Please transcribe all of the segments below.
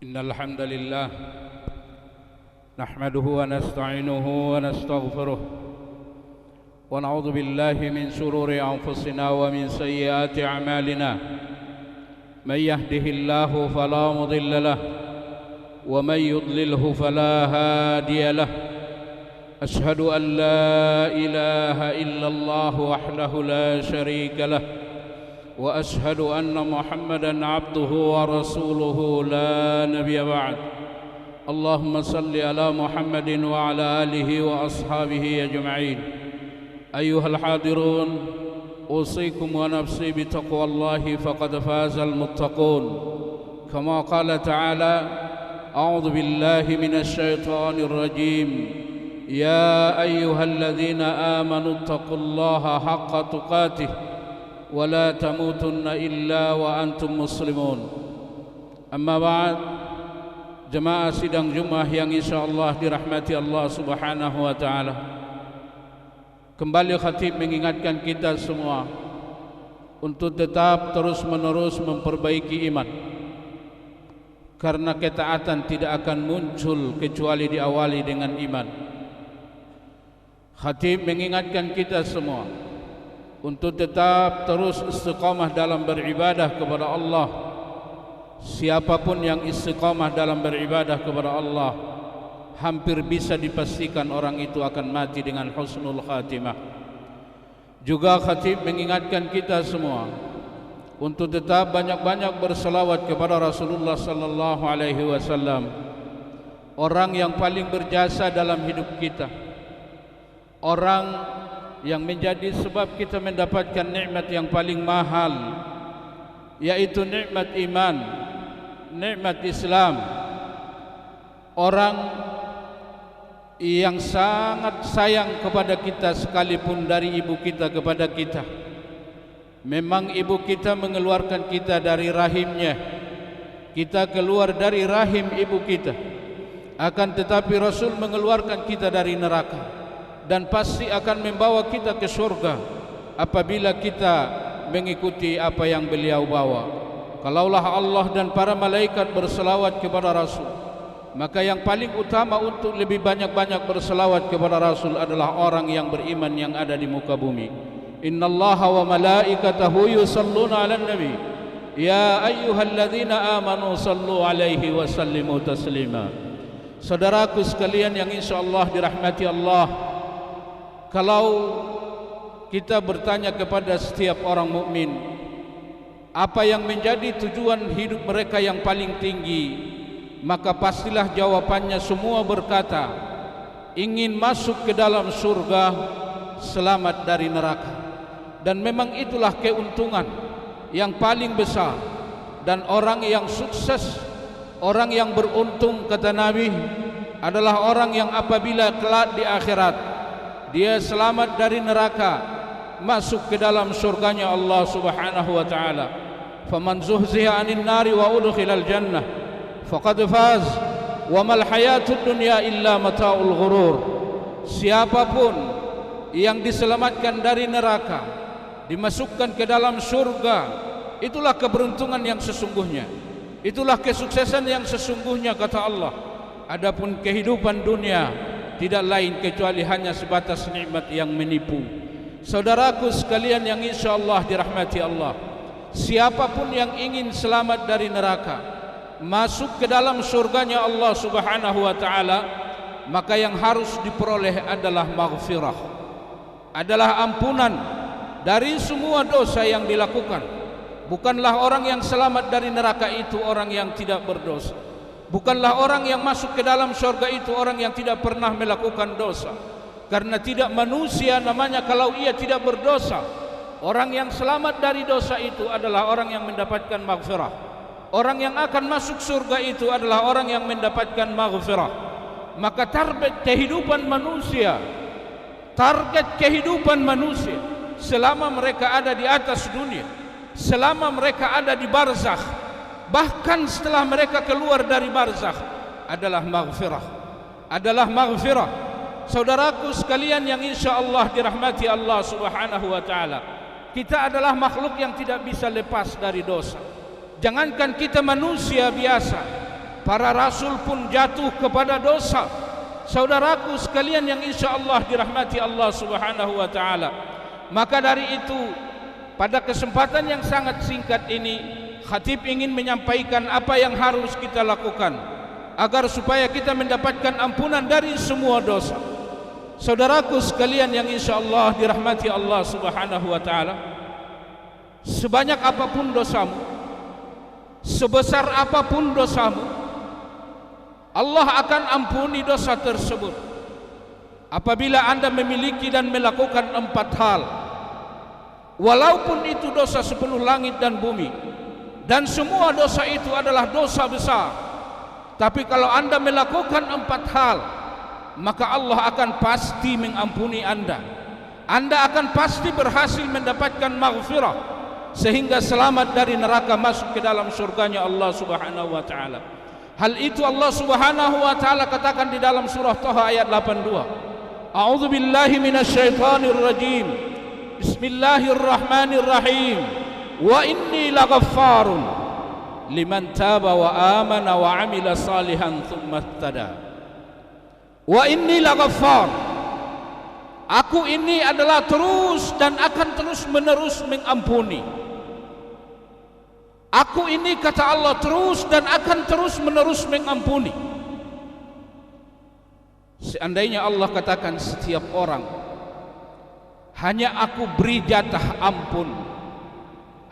إن الحمد لله نحمده ونستعينه ونستغفره ونعوذ بالله من شرور أنفسنا ومن سيئات أعمالنا من يهده الله فلا مضل له ومن يضلله فلا هادي له أشهد أن لا إله إلا الله وحده لا شريك له وأشهد أن محمدًا عبده ورسوله لا نبي بعد. اللهم صل على محمد وعلى آله وأصحابه أجمعين. أيها الحاضرون، أوصيكم ونفسي بتقوى الله فقد فاز المتقون. كما قال تعالى: أعوذ بالله من الشيطان الرجيم. يا أيها الذين آمنوا اتقوا الله حق تقاته ولا تموتن إلا وأنتم مسلمون. Amma ba'd, jemaah sidang Jumat yang insyaallah dirahmati Allah Subhanahu wa taala. Kembali khatib mengingatkan kita semua untuk tetap terus-menerus memperbaiki iman. Karena ketaatan tidak akan muncul kecuali diawali dengan iman. Khatib mengingatkan kita semua untuk tetap terus istiqamah dalam beribadah kepada Allah. Siapapun yang istiqamah dalam beribadah kepada Allah, hampir bisa dipastikan orang itu akan mati dengan husnul khatimah. Juga khatib mengingatkan kita semua untuk tetap banyak-banyak berselawat kepada Rasulullah sallallahu alaihi wasallam, orang yang paling berjasa dalam hidup kita, orang yang menjadi sebab kita mendapatkan nikmat yang paling mahal, yaitu nikmat iman, nikmat Islam. Orang yang sangat sayang kepada kita sekalipun dari ibu kita kepada kita. Memang ibu kita mengeluarkan kita dari rahimnya, kita keluar dari rahim ibu kita. Akan tetapi Rasul mengeluarkan kita dari neraka dan pasti akan membawa kita ke surga apabila kita mengikuti apa yang beliau bawa. Kalaulah Allah dan para malaikat berselawat kepada Rasul, maka yang paling utama untuk lebih banyak-banyak berselawat kepada Rasul adalah orang yang beriman yang ada di muka bumi. Innallaha wa malaikatahu yusalluna 'alan nabi ya ayyuhalladzina amanu sallu 'alaihi wa sallimu taslima. Saudaraku sekalian yang insyaallah dirahmati Allah, kalau kita bertanya kepada setiap orang mukmin, apa yang menjadi tujuan hidup mereka yang paling tinggi, maka pastilah jawabannya semua berkata, ingin masuk ke dalam surga, selamat dari neraka. Dan memang itulah keuntungan yang paling besar. Dan orang yang sukses, orang yang beruntung, kata Nabi, adalah orang yang apabila kelak di akhirat dia selamat dari neraka, masuk ke dalam surganya Allah Subhanahu wa taala. Faman zuhziha 'anil nari wa udkhilal jannah faqad faz wa mal hayatud dunya illa mata'ul ghurur. Siapapun yang diselamatkan dari neraka, dimasukkan ke dalam surga, itulah keberuntungan yang sesungguhnya, itulah kesuksesan yang sesungguhnya, kata Allah. Adapun kehidupan dunia tidak lain kecuali hanya sebatas nikmat yang menipu. Saudaraku sekalian yang insyaallah dirahmati Allah, siapapun yang ingin selamat dari neraka, masuk ke dalam surganya Allah Subhanahu wa taala, maka yang harus diperoleh adalah maghfirah, adalah ampunan dari semua dosa yang dilakukan. Bukanlah orang yang selamat dari neraka itu orang yang tidak berdosa. Bukanlah orang yang masuk ke dalam surga itu orang yang tidak pernah melakukan dosa. Karena tidak manusia namanya kalau ia tidak berdosa. Orang yang selamat dari dosa itu adalah orang yang mendapatkan maghfirah. Orang yang akan masuk surga itu adalah orang yang mendapatkan maghfirah. Maka target kehidupan manusia, selama mereka ada di atas dunia, selama mereka ada di barzakh, bahkan setelah mereka keluar dari barzakh, adalah maghfirah. Saudaraku sekalian yang insyaallah dirahmati Allah Subhanahu wa taala, kita adalah makhluk yang tidak bisa lepas dari dosa. Jangankan kita manusia biasa, para rasul pun jatuh kepada dosa. Saudaraku sekalian yang insya-Allah dirahmati Allah Subhanahu wa taala. Maka dari itu, pada kesempatan yang sangat singkat ini, khatib ingin menyampaikan apa yang harus kita lakukan agar supaya kita mendapatkan ampunan dari semua dosa. Saudaraku sekalian yang insya-Allah dirahmati Allah Subhanahu wa taala, sebanyak apapun dosamu, sebesar apapun dosamu, Allah akan ampuni dosa tersebut apabila Anda memiliki dan melakukan 4 hal. Walaupun itu dosa sepenuh langit dan bumi, dan semua dosa itu adalah dosa besar, tapi kalau Anda melakukan 4 hal, maka Allah akan pasti mengampuni Anda. Anda akan pasti berhasil mendapatkan maghfirah sehingga selamat dari neraka, masuk ke dalam surganya Allah Subhanahu wa taala. Hal itu Allah Subhanahu wa taala katakan di dalam surah Taha ayat 82. A'udzu billahi minasyaitonir rajim. Bismillahirrahmanirrahim. Wa inni laghaffarun liman taba wa amana wa amila salihan tsumma ihtada. Wa inni laghaffar. Aku ini adalah terus dan akan terus menerus mengampuni. Aku ini, kata Allah, terus dan akan terus menerus mengampuni. Seandainya Allah katakan setiap orang hanya aku beri jatah ampun,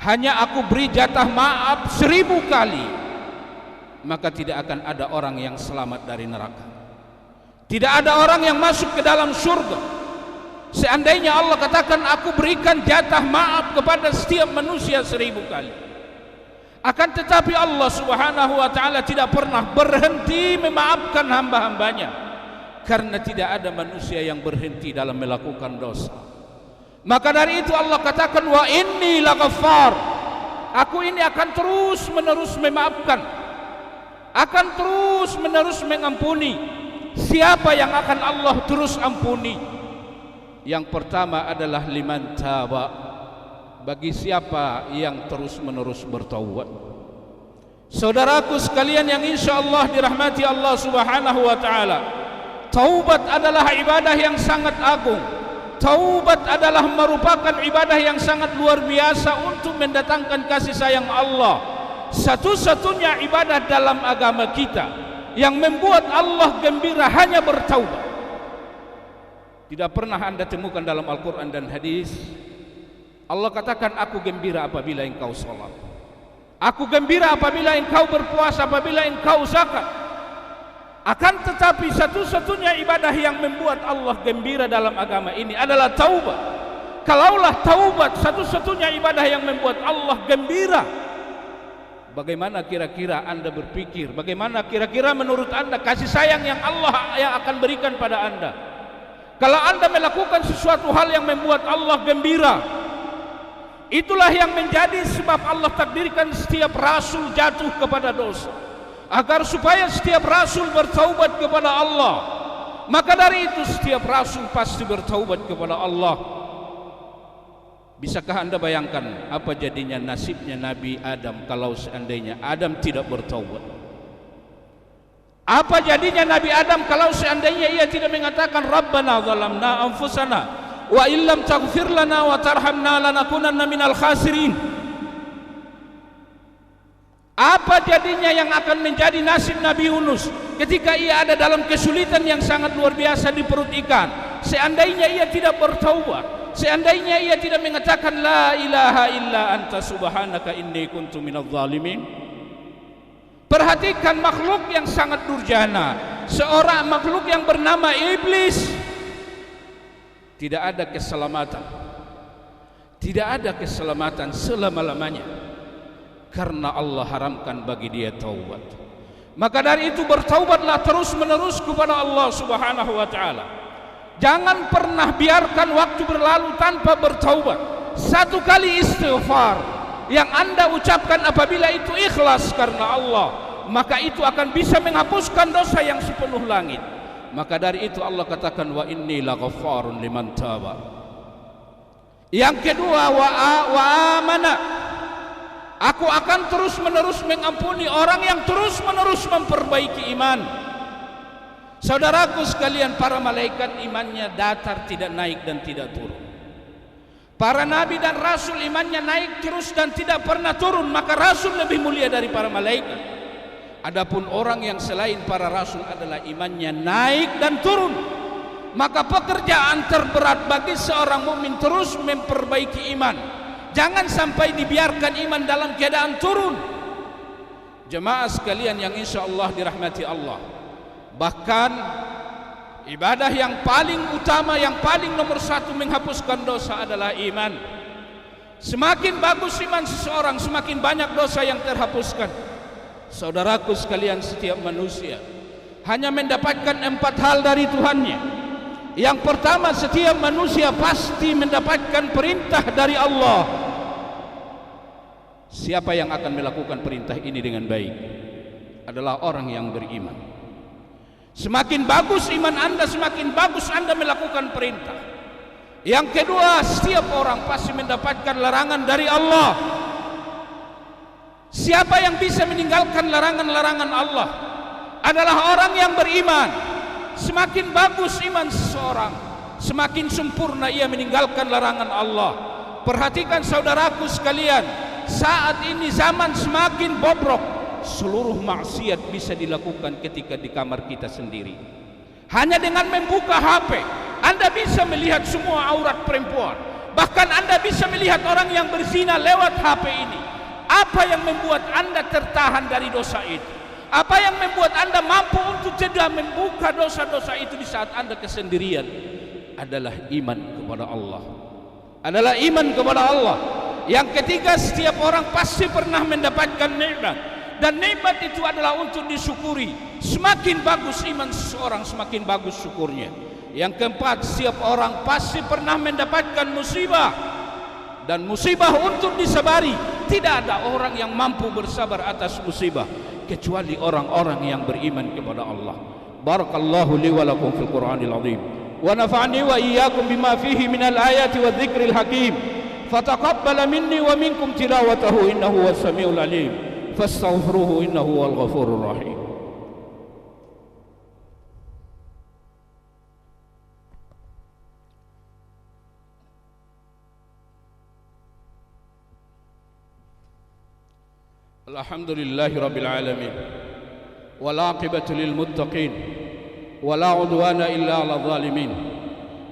hanya aku beri jatah maaf 1000 kali, maka tidak akan ada orang yang selamat dari neraka. Tidak ada orang yang masuk ke dalam surga. Seandainya Allah katakan aku berikan jatah maaf kepada setiap manusia 1000 kali. Akan tetapi Allah Subhanahu wa taala tidak pernah berhenti memaafkan hamba-hambanya, karena tidak ada manusia yang berhenti dalam melakukan dosa. Maka dari itu Allah katakan wa inni laghaffar. Aku ini akan terus menerus memaafkan, akan terus menerus mengampuni. Siapa yang akan Allah terus ampuni? Yang pertama adalah liman taba, bagi siapa yang terus menerus bertaubat. Saudaraku sekalian yang insya-Allah dirahmati Allah Subhanahu wa taala, taubat adalah ibadah yang sangat agung. Taubat adalah merupakan ibadah yang sangat luar biasa untuk mendatangkan kasih sayang Allah. Satu-satunya ibadah dalam agama kita yang membuat Allah gembira hanya bertaubat. Tidak pernah Anda temukan dalam Al-Quran dan hadis Allah katakan aku gembira apabila engkau salat, aku gembira apabila engkau berpuasa, apabila engkau zakat. Akan tetapi satu-satunya ibadah yang membuat Allah gembira dalam agama ini adalah taubat. Kalaulah taubat satu-satunya ibadah yang membuat Allah gembira, bagaimana kira-kira Anda berpikir, bagaimana kira-kira menurut Anda kasih sayang yang Allah yang akan berikan pada Anda kalau Anda melakukan sesuatu hal yang membuat Allah gembira? Itulah yang menjadi sebab Allah takdirkan setiap rasul jatuh kepada dosa, agar supaya setiap rasul bertaubat kepada Allah. Maka dari itu setiap rasul pasti bertaubat kepada Allah. Bisakah Anda bayangkan apa jadinya nasibnya Nabi Adam kalau seandainya Adam tidak bertaubat? Apa jadinya Nabi Adam kalau seandainya ia tidak mengatakan Rabbana zalamna anfusana wa illam taghfir lana wa tarhamna lanakunanna minal khasirin? Apa jadinya yang akan menjadi nasib Nabi Yunus ketika ia ada dalam kesulitan yang sangat luar biasa di perut ikan? Seandainya ia tidak bertaubat, seandainya ia tidak mengatakan la ilaha illa anta subhanaka inni kuntu minadh dhalimin. Perhatikan makhluk yang sangat durjana, seorang makhluk yang bernama iblis. Tidak ada keselamatan, tidak ada keselamatan selama-lamanya, karena Allah haramkan bagi dia taubat. Maka dari itu bertaubatlah terus menerus kepada Allah Subhanahu wa taala. Jangan pernah biarkan waktu berlalu tanpa bertaubat. Satu kali istighfar yang Anda ucapkan apabila itu ikhlas karena Allah, maka itu akan bisa menghapuskan dosa yang sepenuh langit. Maka dari itu Allah katakan wa inni laghaffarun liman taba. Yang kedua wa amana, Aku akan terus-menerus mengampuni orang yang terus-menerus memperbaiki iman. Saudaraku sekalian, para malaikat imannya datar, tidak naik dan tidak turun. Para nabi dan rasul imannya naik terus dan tidak pernah turun, maka rasul lebih mulia dari para malaikat. Adapun orang yang selain para rasul adalah imannya naik dan turun, maka pekerjaan terberat bagi seorang mukmin terus memperbaiki iman. Jangan sampai dibiarkan iman dalam keadaan turun. Jemaah sekalian yang insya Allah dirahmati Allah, bahkan ibadah yang paling utama, yang paling nomor satu menghapuskan dosa adalah iman. Semakin bagus iman seseorang, semakin banyak dosa yang terhapuskan. Saudaraku sekalian, setiap manusia hanya mendapatkan 4 hal dari Tuhannya. Yang pertama, setiap manusia pasti mendapatkan perintah dari Allah. Siapa yang akan melakukan perintah ini dengan baik adalah orang yang beriman. Semakin bagus iman Anda, semakin bagus Anda melakukan perintah. Yang kedua, setiap orang pasti mendapatkan larangan dari Allah. Siapa yang bisa meninggalkan larangan-larangan Allah adalah orang yang beriman. Semakin bagus iman seseorang, semakin sempurna ia meninggalkan larangan Allah. Perhatikan saudaraku sekalian, saat ini zaman semakin bobrok. Seluruh maksiat bisa dilakukan ketika di kamar kita sendiri. Hanya dengan membuka HP, Anda bisa melihat semua aurat perempuan. Bahkan Anda bisa melihat orang yang berzina lewat HP ini. Apa yang membuat Anda tertahan dari dosa itu? Apa yang membuat Anda mampu untuk tidak membuka dosa-dosa itu di saat Anda kesendirian? Adalah iman kepada Allah. Adalah iman kepada Allah. Yang ketiga, setiap orang pasti pernah mendapatkan nikmat, dan nikmat itu adalah untuk disyukuri. Semakin bagus iman seseorang, semakin bagus syukurnya. Yang keempat, setiap orang pasti pernah mendapatkan musibah, dan musibah untuk disabari. Tidak ada orang yang mampu bersabar atas musibah kecuali orang-orang yang beriman kepada Allah. Barakallahu li wa lakum fil Qur'anil azim, wa nafa'ani wa iyyakum bima fihi minal ayati wadh-dhikril hakim. Fataqabbal minni wa minkum tilawatahu innahu was samiul alim. Fastaghfiruhu innahu wal ghafurur rahim. Alhamdulillahi rabbil alamin, wal aqibatu lil muttaqin, wala udwana illa 'alal zalimin.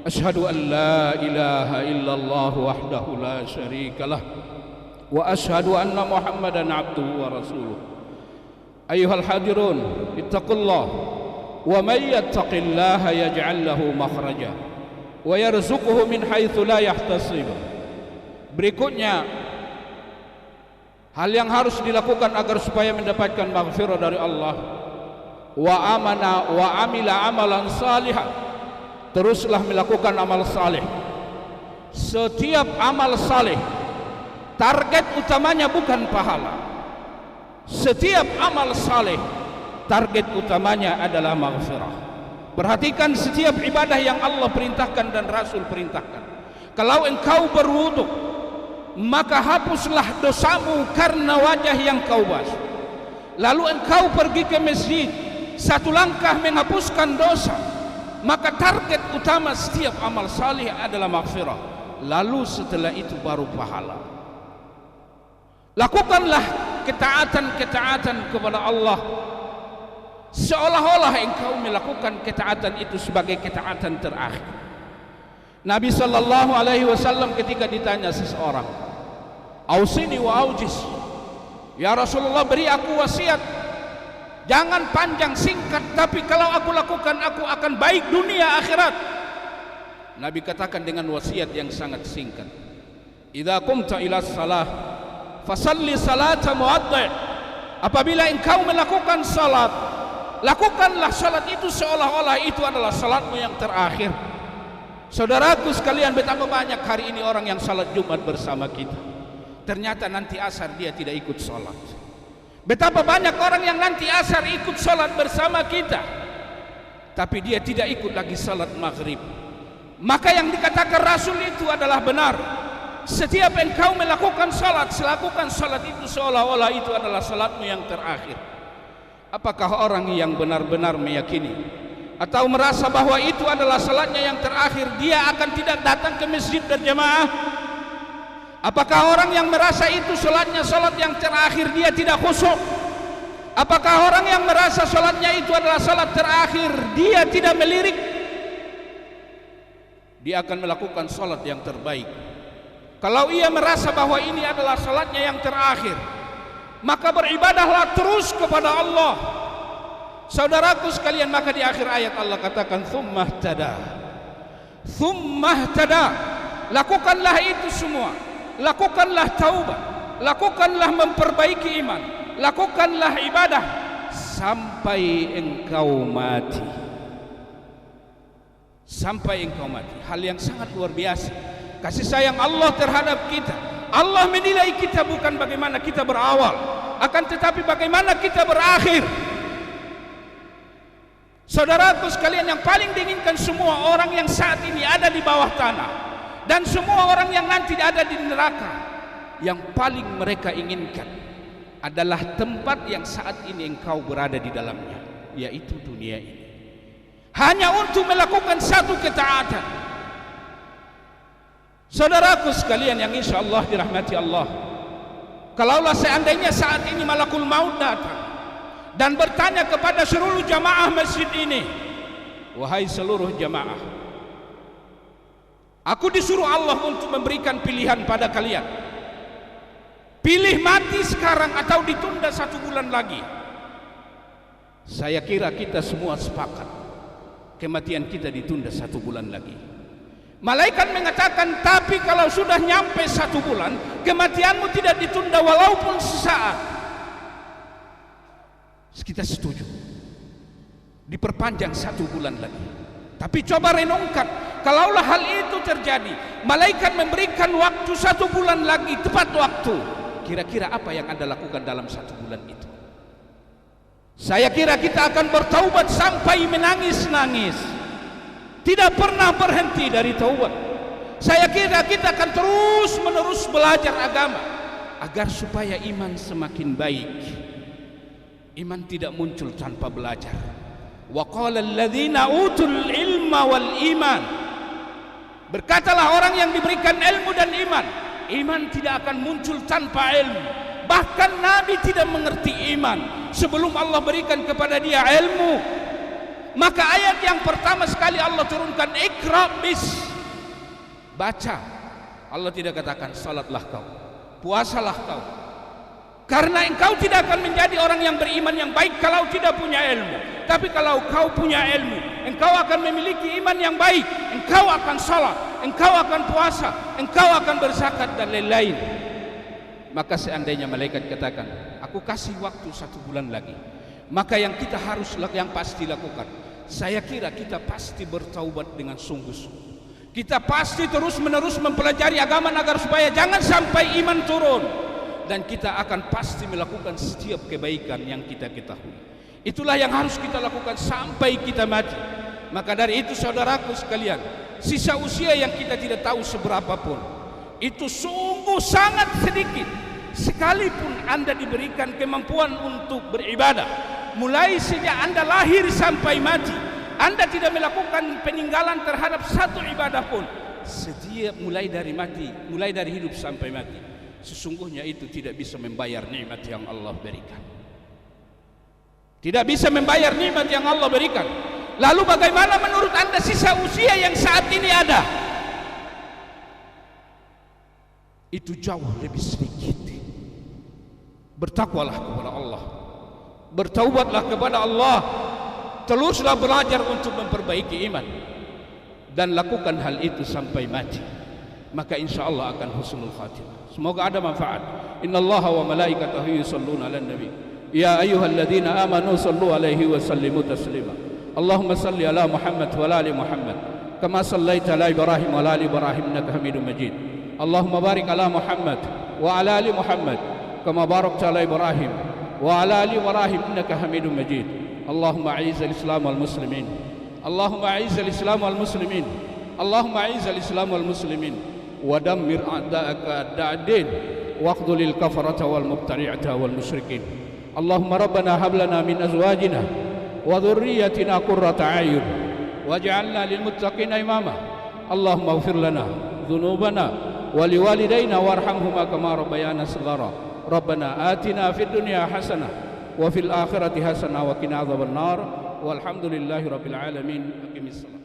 Asyhadu an la ilaha illallah wahdahu la syarikalah, wa asyhadu anna Muhammadan abduhu wa rasuluh. Ayyuhal hadirun, ittaqullah, wa may yattaqillaha yaj'al lahu makhraja wa yarzuquhu min haitsu la yahtasib. Berikutnya, hal yang harus dilakukan agar supaya mendapatkan maghfirah dari Allah. Wa amana wa amila amalan salihan. Teruslah melakukan amal saleh. Setiap amal saleh target utamanya bukan pahala. Setiap amal saleh target utamanya adalah maghfirah. Perhatikan setiap ibadah yang Allah perintahkan dan Rasul perintahkan. Kalau engkau berwudu, maka hapuslah dosamu karena wajah yang kau basuh. Lalu engkau pergi ke masjid, satu langkah menghapuskan dosa, maka target utama setiap amal salih adalah maghfirah. Lalu setelah itu baru pahala. Lakukanlah ketaatan-ketaatan kepada Allah seolah-olah engkau melakukan ketaatan itu sebagai ketaatan terakhir. Nabi sallallahu alaihi wasallam ketika ditanya seseorang, "Ausini wa aujis." Ya Rasulullah, beri aku wasiat. Jangan panjang singkat, tapi kalau aku lakukan aku akan baik dunia akhirat. Nabi katakan dengan wasiat yang sangat singkat, "Idza qumta ila shalah fasalli salata muaddi." Apabila engkau melakukan salat, lakukanlah salat itu seolah-olah itu adalah salatmu yang terakhir. Saudaraku sekalian, betapa banyak hari ini orang yang salat Jumat bersama kita, ternyata nanti asar dia tidak ikut salat. Betapa banyak orang yang nanti asar ikut salat bersama kita, tapi dia tidak ikut lagi salat maghrib. Maka yang dikatakan Rasul itu adalah benar. setiap engkau melakukan salat, lakukan salat itu seolah-olah itu adalah salatmu yang terakhir. Apakah orang yang benar-benar meyakini atau merasa bahwa itu adalah salatnya yang terakhir, dia akan tidak datang ke masjid berjamaah? Apakah orang yang merasa itu salatnya salat yang terakhir, dia tidak khusyuk? Apakah orang yang merasa salatnya itu adalah salat terakhir, dia tidak melirik? Dia akan melakukan salat yang terbaik. Kalau ia merasa bahwa ini adalah salatnya yang terakhir, maka beribadahlah terus kepada Allah. Saudaraku sekalian, maka di akhir ayat Allah katakan tsumma ihtada. Lakukanlah itu semua. Lakukanlah taubat, lakukanlah memperbaiki iman, lakukanlah ibadah sampai engkau mati. Sampai engkau mati. Hal yang sangat luar biasa. Kasih sayang Allah terhadap kita. Allah menilai kita bukan bagaimana kita berawal, akan tetapi bagaimana kita berakhir. Saudaraku sekalian, yang paling diinginkan semua orang yang saat ini ada di bawah tanah dan semua orang yang nanti ada di neraka, yang paling mereka inginkan adalah tempat yang saat ini engkau berada di dalamnya, yaitu dunia ini, hanya untuk melakukan satu ketaatan. Saudaraku sekalian yang insya Allah dirahmati Allah, kalaulah seandainya saat ini malakul maut datang dan bertanya kepada seluruh jamaah masjid ini, wahai seluruh jamaah, aku disuruh Allah untuk memberikan pilihan pada kalian, pilih mati sekarang atau ditunda 1 bulan lagi. Saya kira kita semua sepakat kematian kita ditunda 1 bulan lagi. Malaikat mengatakan, tapi kalau sudah nyampe 1 bulan, kematianmu tidak ditunda walaupun sesaat. Kita setuju, diperpanjang 1 bulan lagi. Tapi coba renungkan, kalaulah hal itu terjadi, malaikat memberikan waktu 1 bulan lagi, tepat waktu, kira-kira apa yang Anda lakukan dalam 1 bulan itu? Saya kira kita akan bertaubat sampai menangis-nangis, tidak pernah berhenti dari taubat. Saya kira kita akan terus menerus belajar agama agar supaya iman semakin baik. Iman tidak muncul tanpa belajar. Wa qala alladzina utul ilma wal iman, berkatalah orang yang diberikan ilmu dan iman, iman tidak akan muncul tanpa ilmu. Bahkan Nabi tidak mengerti iman sebelum Allah berikan kepada dia ilmu. Maka ayat yang pertama sekali Allah turunkan, Iqra bis, baca. Allah tidak katakan salatlah kau, puasalah kau, karena engkau tidak akan menjadi orang yang beriman yang baik kalau tidak punya ilmu. Tapi kalau kau punya ilmu, engkau akan memiliki iman yang baik. Engkau akan salat, engkau akan puasa, engkau akan berzakat dan lain-lain. Maka seandainya malaikat katakan, aku kasih waktu 1 bulan lagi, maka yang kita harus, yang pasti lakukan, saya kira kita pasti bertaubat dengan sungguh-sungguh. Kita pasti terus menerus mempelajari agama agar supaya jangan sampai iman turun, dan kita akan pasti melakukan setiap kebaikan yang kita ketahui. Itulah yang harus kita lakukan sampai kita mati. Maka dari itu saudaraku sekalian, sisa usia yang kita tidak tahu seberapa pun, itu sungguh sangat sedikit. Sekalipun Anda diberikan kemampuan untuk beribadah, mulai sejak Anda lahir sampai mati, Anda tidak melakukan peninggalan terhadap satu ibadah pun, setiap mulai dari mati, mulai dari hidup sampai mati, sesungguhnya itu tidak bisa membayar nikmat yang Allah berikan. Tidak bisa membayar nikmat yang Allah berikan. Lalu bagaimana menurut Anda sisa usia yang saat ini ada? Itu jauh lebih sedikit. Bertakwalah kepada Allah, bertaubatlah kepada Allah, teruslah belajar untuk memperbaiki iman, dan lakukan hal itu sampai mati. Maka insya Allah akan husnul khatimah. Semoga ada manfaat. Innallaha wa malaikatahu yusholluna 'alan nabi. Ya ayyuhalladzina amanu shallu 'alaihi wa sallimu taslima. Allahumma salli ala Muhammad wa ala ali Muhammad kama sallaita ala Ibrahim wa ala ali Ibrahim innaka Hamidum Majid. Allahumma barik ala Muhammad wa ala ali Muhammad kama barakta ala Ibrahim wa ala ali Ibrahim innaka Hamidum Majid. Allahumma a'izzal Islam wal muslimin. Allahumma a'izzal Islam wal muslimin. Allahumma a'izzal Islam wal muslimin. ودمر أعداءك أعداء الدين واخذل الكفرة والمبتدعة والمشركين. اللهم ربنا هب لنا من أزواجنا وذريتنا قرة أعين واجعلنا للمتقين إماما. اللهم اغفر لنا ذنوبنا ولوالدينا وارحمهما كما ربيانا صغارا. ربنا آتنا في الدنيا حسنة وفي الآخرة حسنة وقنا عذاب النار والحمد لله رب العالمين. أقم الصلاة.